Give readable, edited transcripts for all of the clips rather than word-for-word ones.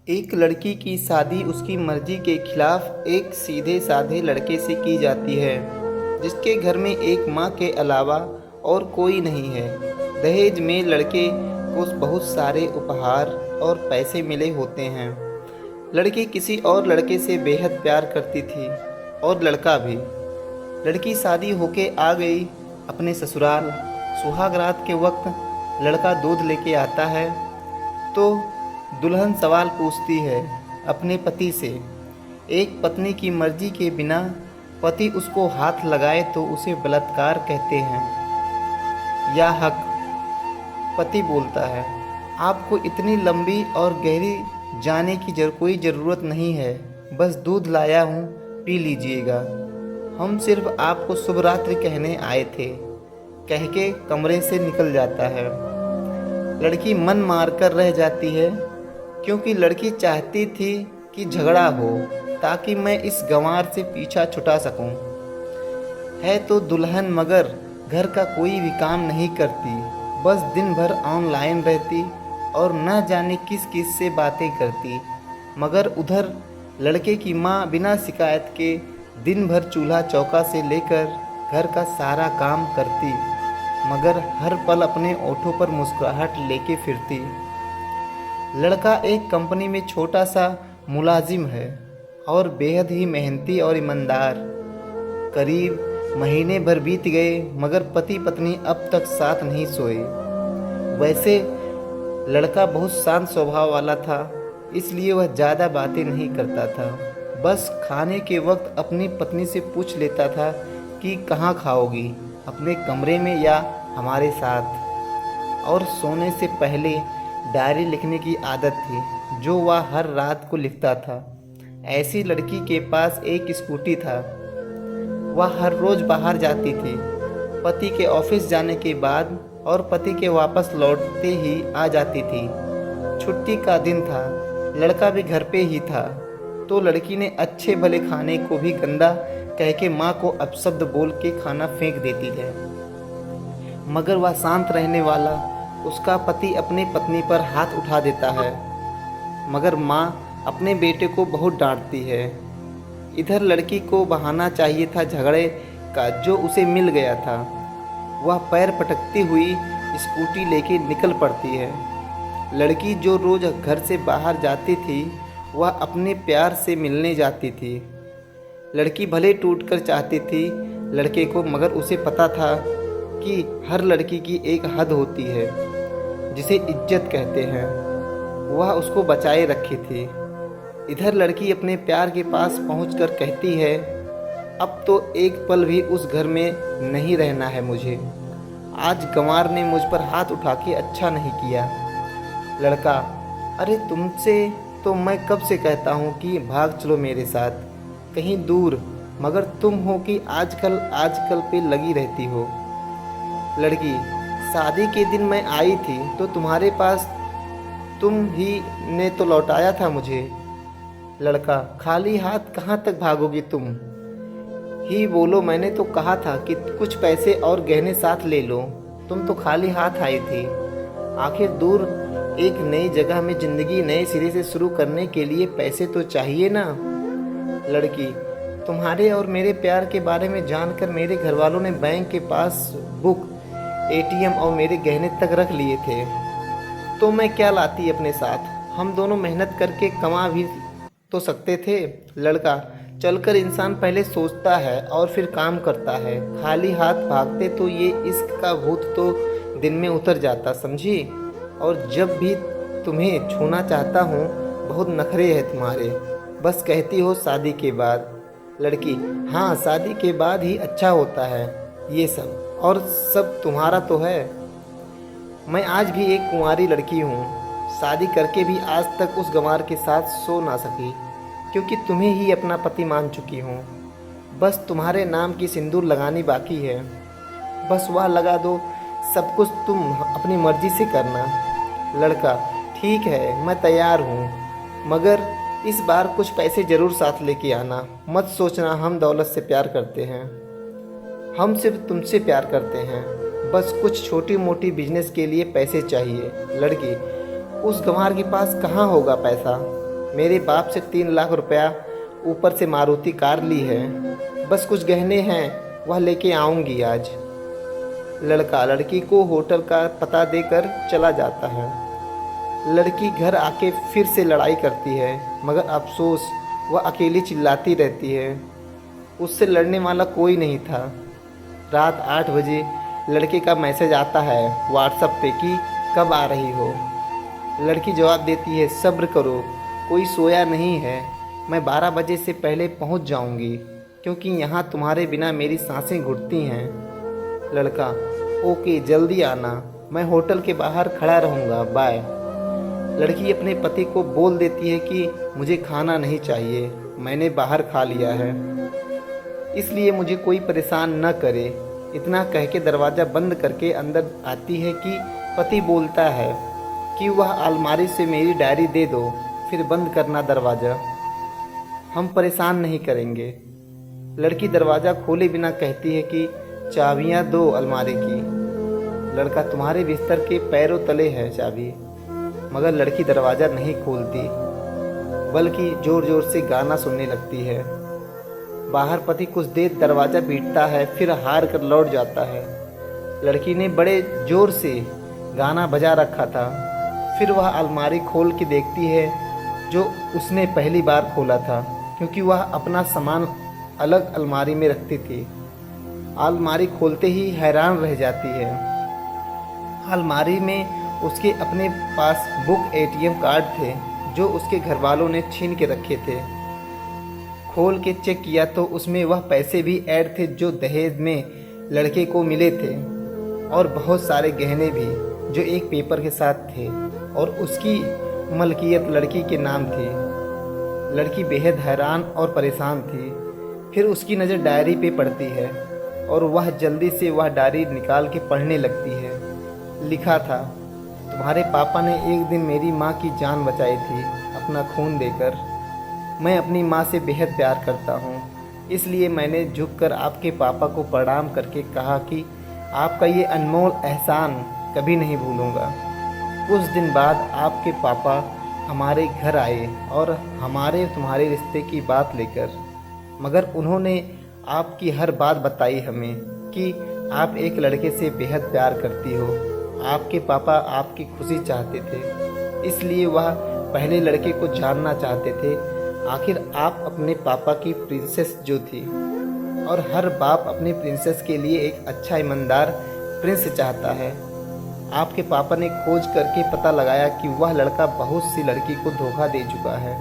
एक लड़की की शादी उसकी मर्जी के खिलाफ एक सीधे साधे लड़के से की जाती है जिसके घर में एक माँ के अलावा और कोई नहीं है। दहेज में लड़के को बहुत सारे उपहार और पैसे मिले होते हैं। लड़की किसी और लड़के से बेहद प्यार करती थी और लड़का भी। लड़की शादी होके आ गई अपने ससुराल। सुहाग रात के वक्त लड़का दूध लेके आता है तो दुल्हन सवाल पूछती है अपने पति से। एक पत्नी की मर्जी के बिना पति उसको हाथ लगाए तो उसे बलात्कार कहते हैं या हक। पति बोलता है, आपको इतनी लंबी और गहरी जाने की कोई ज़रूरत नहीं है, बस दूध लाया हूँ, पी लीजिएगा। हम सिर्फ आपको शुभ रात्रि कहने आए थे, कह के कमरे से निकल जाता है। लड़की मन मार कर रह जाती है क्योंकि लड़की चाहती थी कि झगड़ा हो ताकि मैं इस गंवार से पीछा छुटा सकूं। है तो दुल्हन मगर घर का कोई भी काम नहीं करती, बस दिन भर ऑनलाइन रहती और न जाने किस किस से बातें करती। मगर उधर लड़के की माँ बिना शिकायत के दिन भर चूल्हा चौका से लेकर घर का सारा काम करती, मगर हर पल अपने ओठों पर मुस्कुराहट लेके फिरती। लड़का एक कंपनी में छोटा सा मुलाजिम है और बेहद ही मेहनती और ईमानदार। करीब महीने भर बीत गए मगर पति पत्नी अब तक साथ नहीं सोए। वैसे लड़का बहुत शांत स्वभाव वाला था, इसलिए वह ज़्यादा बातें नहीं करता था। बस खाने के वक्त अपनी पत्नी से पूछ लेता था कि कहाँ खाओगी, अपने कमरे में या हमारे साथ। और सोने से पहले डायरी लिखने की आदत थी जो वह हर रात को लिखता था। ऐसी लड़की के पास एक स्कूटी था। वह हर रोज़ बाहर जाती थी, पति के ऑफिस जाने के बाद और पति के वापस लौटते ही आ जाती थी। छुट्टी का दिन था, लड़का भी घर पे ही था, तो लड़की ने अच्छे भले खाने को भी गंदा कह के माँ को अपशब्द बोल के खाना फेंक देती है। मगर वह शांत रहने वाला उसका पति अपनी पत्नी पर हाथ उठा देता है, मगर माँ अपने बेटे को बहुत डांटती है। इधर लड़की को बहाना चाहिए था झगड़े का जो उसे मिल गया था। वह पैर पटकती हुई स्कूटी लेके निकल पड़ती है। लड़की जो रोज़ घर से बाहर जाती थी वह अपने प्यार से मिलने जाती थी। लड़की भले टूटकर चाहती थी लड़के को, मगर उसे पता था कि हर लड़की की एक हद होती है जिसे इज्जत कहते हैं। वह उसको बचाए रखी थी। इधर लड़की अपने प्यार के पास पहुंचकर कहती है, अब तो एक पल भी उस घर में नहीं रहना है मुझे। आज गंवार ने मुझ पर हाथ उठा के अच्छा नहीं किया। लड़का, अरे तुमसे तो मैं कब से कहता हूँ कि भाग चलो मेरे साथ कहीं दूर, मगर तुम हो कि आजकल पे लगी रहती हो। लड़की, शादी के दिन मैं आई थी तो तुम्हारे पास तुम ही ने तो लौटाया था मुझे। लड़का, खाली हाथ कहाँ तक भागोगी तुम ही बोलो, मैंने तो कहा था कि कुछ पैसे और गहने साथ ले लो, तुम तो खाली हाथ आई थी। आखिर दूर एक नई जगह में ज़िंदगी नए सिरे से शुरू करने के लिए पैसे तो चाहिए ना। लड़की, तुम्हारे और मेरे प्यार के बारे में जानकर मेरे घर वालों ने बैंक के पास बुक, एटीएम और मेरे गहने तक रख लिए थे, तो मैं क्या लाती अपने साथ। हम दोनों मेहनत करके कमा भी तो सकते थे। लड़का, चलकर इंसान पहले सोचता है और फिर काम करता है, खाली हाथ भागते तो ये इश्क का भूत तो दिन में उतर जाता, समझी। और जब भी तुम्हें छूना चाहता हूँ बहुत नखरे हैं तुम्हारे, बस कहती हो शादी के बाद। लड़की, हाँ शादी के बाद ही अच्छा होता है ये सब, और सब तुम्हारा तो है। मैं आज भी एक कुंवारी लड़की हूँ, शादी करके भी आज तक उस गंवार के साथ सो ना सकी क्योंकि तुम्हें ही अपना पति मान चुकी हूँ। बस तुम्हारे नाम की सिंदूर लगानी बाकी है, बस वह लगा दो, सब कुछ तुम अपनी मर्जी से करना। लड़का, ठीक है मैं तैयार हूँ, मगर इस बार कुछ पैसे ज़रूर साथ लेके आना। मत सोचना हम दौलत से प्यार करते हैं, हम सिर्फ तुमसे प्यार करते हैं, बस कुछ छोटी मोटी बिजनेस के लिए पैसे चाहिए। लड़की, उस गंवार के पास कहाँ होगा पैसा, मेरे बाप से 3 लाख रुपया ऊपर से मारुति कार ली है। बस कुछ गहने हैं, वह लेके आऊँगी आज। लड़का लड़की को होटल का पता देकर चला जाता है। लड़की घर आके फिर से लड़ाई करती है, मगर अफसोस वह अकेली चिल्लाती रहती है। उससे लड़ने वाला कोई नहीं था। रात 8 बजे लड़के का मैसेज आता है व्हाट्सएप पे कि कब आ रही हो। लड़की जवाब देती है सब्र करो, कोई सोया नहीं है, मैं 12 बजे से पहले पहुंच जाऊंगी, क्योंकि यहाँ तुम्हारे बिना मेरी सांसें घुटती हैं। लड़का ओके जल्दी आना, मैं होटल के बाहर खड़ा रहूँगा, बाय। लड़की अपने पति को बोल देती है कि मुझे खाना नहीं चाहिए, मैंने बाहर खा लिया है, इसलिए मुझे कोई परेशान न करे। इतना कह के दरवाज़ा बंद करके अंदर आती है कि पति बोलता है कि वह अलमारी से मेरी डायरी दे दो, फिर बंद करना दरवाज़ा, हम परेशान नहीं करेंगे। लड़की दरवाज़ा खोले बिना कहती है कि चाबियाँ दो अलमारी की। लड़का तुम्हारे बिस्तर के पैरों तले है चाबी। मगर लड़की दरवाज़ा नहीं खोलती, बल्कि ज़ोर ज़ोर से गाना सुनने लगती है। बाहर पति कुछ देर दरवाज़ा पीटता है, फिर हार कर लौट जाता है। लड़की ने बड़े ज़ोर से गाना बजा रखा था। फिर वह अलमारी खोल के देखती है जो उसने पहली बार खोला था, क्योंकि वह अपना सामान अलग अलमारी में रखती थी। अलमारी खोलते ही हैरान रह जाती है। अलमारी में उसके अपने पास बुक एटीएम कार्ड थे जो उसके घर वालों ने छीन के रखे थे। खोल के चेक किया तो उसमें वह पैसे भी ऐड थे जो दहेज में लड़के को मिले थे, और बहुत सारे गहने भी जो एक पेपर के साथ थे और उसकी मलकियत लड़की के नाम थी। लड़की बेहद हैरान और परेशान थी। फिर उसकी नज़र डायरी पे पड़ती है और वह जल्दी से वह डायरी निकाल के पढ़ने लगती है। लिखा था, तुम्हारे पापा ने एक दिन मेरी माँ की जान बचाई थी अपना खून देकर। मैं अपनी माँ से बेहद प्यार करता हूँ, इसलिए मैंने झुककर आपके पापा को प्रणाम करके कहा कि आपका ये अनमोल एहसान कभी नहीं भूलूँगा। कुछ दिन बाद आपके पापा हमारे घर आए और हमारे तुम्हारे रिश्ते की बात लेकर, मगर उन्होंने आपकी हर बात बताई हमें कि आप एक लड़के से बेहद प्यार करती हो। आपके पापा आपकी खुशी चाहते थे, इसलिए वह पहले लड़के को जानना चाहते थे। आखिर आप अपने पापा की प्रिंसेस जो थी, और हर बाप अपनी प्रिंसेस के लिए एक अच्छा ईमानदार प्रिंस चाहता है। आपके पापा ने खोज करके पता लगाया कि वह लड़का बहुत सी लड़की को धोखा दे चुका है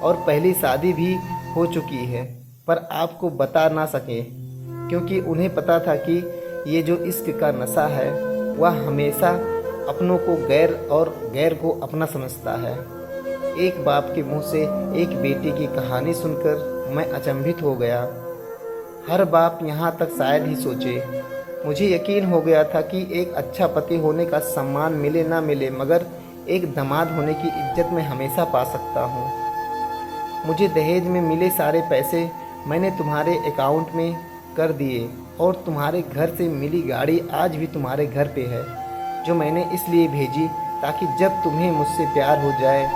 और पहली शादी भी हो चुकी है, पर आपको बता ना सके, क्योंकि उन्हें पता था कि ये जो इश्क का नशा है वह हमेशा अपनों को गैर और गैर को अपना समझता है। एक बाप के मुंह से एक बेटी की कहानी सुनकर मैं अचंभित हो गया। हर बाप यहाँ तक शायद ही सोचे। मुझे यकीन हो गया था कि एक अच्छा पति होने का सम्मान मिले ना मिले, मगर एक दामाद होने की इज्जत मैं हमेशा पा सकता हूँ। मुझे दहेज में मिले सारे पैसे मैंने तुम्हारे अकाउंट में कर दिए, और तुम्हारे घर से मिली गाड़ी आज भी तुम्हारे घर पे है, जो मैंने इसलिए भेजी ताकि जब तुम्हें मुझसे प्यार हो जाए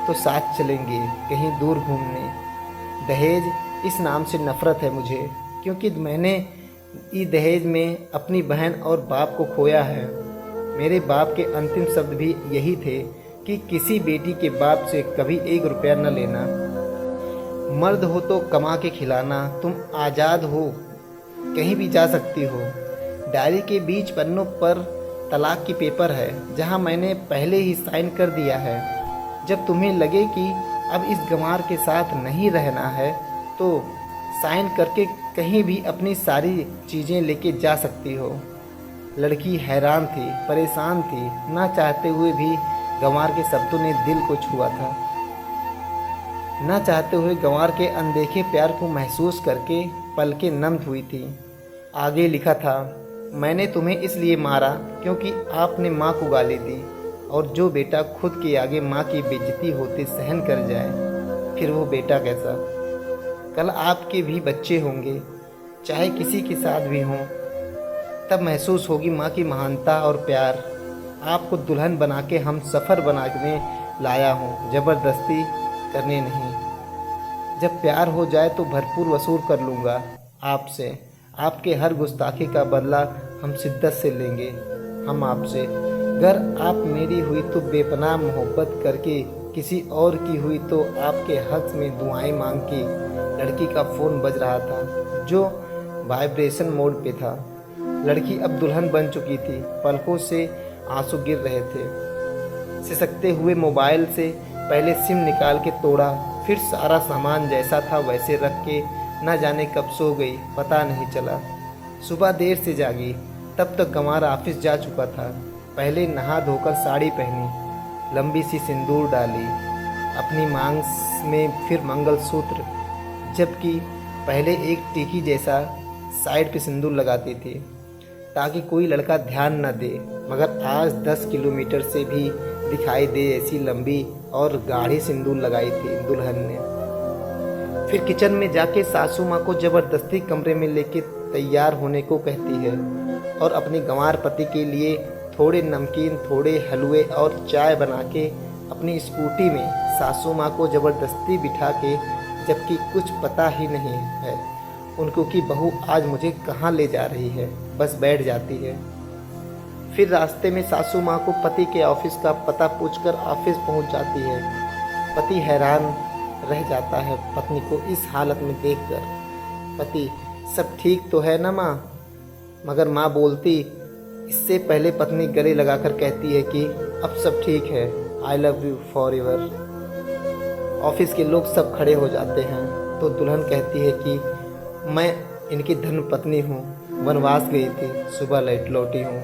तो साथ चलेंगे कहीं दूर घूमने। दहेज इस नाम से नफ़रत है मुझे, क्योंकि मैंने इस दहेज में अपनी बहन और बाप को खोया है। मेरे बाप के अंतिम शब्द भी यही थे कि किसी बेटी के बाप से कभी 1 रुपया न लेना। मर्द हो तो कमा के खिलाना, तुम आज़ाद हो, कहीं भी जा सकती हो। डायरी के बीच पन्नों पर तलाक की पेपर है, जहां मैंने पहले ही साइन कर दिया है। जब तुम्हें लगे कि अब इस गंवार के साथ नहीं रहना है तो साइन करके कहीं भी अपनी सारी चीज़ें लेके जा सकती हो। लड़की हैरान थी, परेशान थी, ना चाहते हुए भी गंवार के शब्दों ने दिल को छुआ था। ना चाहते हुए गंवार के अनदेखे प्यार को महसूस करके पलकें नम हुई थी। आगे लिखा था, मैंने तुम्हें इसलिए मारा क्योंकि आपने माँ को गाली दी, और जो बेटा खुद के आगे माँ की बेइज्जती होते सहन कर जाए, फिर वो बेटा कैसा। कल आपके भी बच्चे होंगे, चाहे किसी के साथ भी हों, तब महसूस होगी माँ की महानता और प्यार। आपको दुल्हन बना के हम सफ़र बनाने लाया हूँ, ज़बरदस्ती करने नहीं। जब प्यार हो जाए तो भरपूर वसूल कर लूँगा आपसे। आपके हर गुस्ताखी का बदला हम शिद्दत से लेंगे। हम आपसे, अगर आप मेरी हुई तो बेपनाह मोहब्बत करके, किसी और की हुई तो आपके हक़ में दुआएं मांग के। लड़की का फ़ोन बज रहा था जो वाइब्रेशन मोड पे था। लड़की अब दुल्हन बन चुकी थी। पलकों से आंसू गिर रहे थे। सिसकते हुए मोबाइल से पहले सिम निकाल के तोड़ा, फिर सारा सामान जैसा था वैसे रख के न जाने कब सो गई, पता नहीं चला। सुबह देर से जागी, तब तक गंवार ऑफिस जा चुका था। पहले नहा धोकर साड़ी पहनी, लंबी सी सिंदूर डाली अपनी मांग में, फिर मंगलसूत्र, जबकि पहले एक टीकी जैसा साइड पे सिंदूर लगाती थी ताकि कोई लड़का ध्यान न दे। मगर आज 10 किलोमीटर से भी दिखाई दे ऐसी लंबी और गाढ़ी सिंदूर लगाई थी दुल्हन ने। फिर किचन में जाके सासू माँ को ज़बरदस्ती कमरे में लेके तैयार होने को कहती है और अपने गंवार पति के लिए थोड़े नमकीन, थोड़े हलवे और चाय बना के अपनी स्कूटी में सासू माँ को ज़बरदस्ती बिठा के, जबकि कुछ पता ही नहीं है उनको कि बहू आज मुझे कहाँ ले जा रही है, बस बैठ जाती है। फिर रास्ते में सासू माँ को पति के ऑफिस का पता पूछकर ऑफिस पहुँच जाती है। पति हैरान रह जाता है पत्नी को इस हालत में देखकर। पति, सब ठीक तो है ना माँ? मगर माँ बोलती इससे पहले पत्नी गले लगाकर कहती है कि अब सब ठीक है, I love you for ever. Office के लोग सब खड़े हो जाते हैं तो दुल्हन कहती है कि मैं इनकी धर्म पत्नी हूँ, वनवास गई थी, सुबह लेट लौटी हूँ।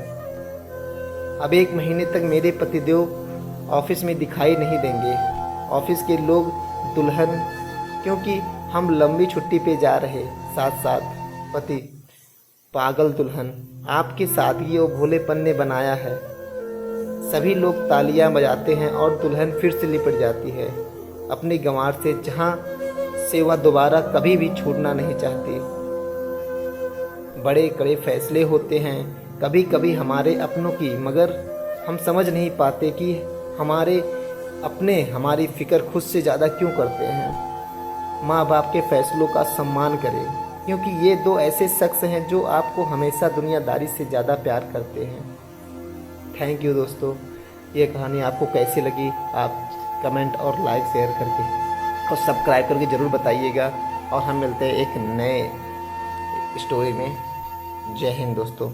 अब 1 महीने तक मेरे पतिदेव ऑफिस में दिखाई नहीं देंगे। ऑफिस के लोग दुल्हन, क्योंकि हम लंबी छुट्टी पे जा रहे साथ साथ। पति, पागल दुल्हन, आपकी सादगी और भोलेपन ने बनाया है। सभी लोग तालियां बजाते हैं और दुल्हन फिर से लिपट जाती है अपनी गंवार से, जहां से वह दोबारा कभी भी छूटना नहीं चाहती। बड़े कड़े फैसले होते हैं कभी कभी हमारे अपनों की, मगर हम समझ नहीं पाते कि हमारे अपने हमारी फ़िक्र खुद से ज़्यादा क्यों करते हैं। माँ बाप के फ़ैसलों का सम्मान करें, क्योंकि ये 2 ऐसे शख्स हैं जो आपको हमेशा दुनियादारी से ज़्यादा प्यार करते हैं। थैंक यू दोस्तों। ये कहानी आपको कैसी लगी आप कमेंट और लाइक शेयर करके और सब्सक्राइब करके ज़रूर बताइएगा। और हम मिलते हैं एक नए स्टोरी में। जय हिंद दोस्तों।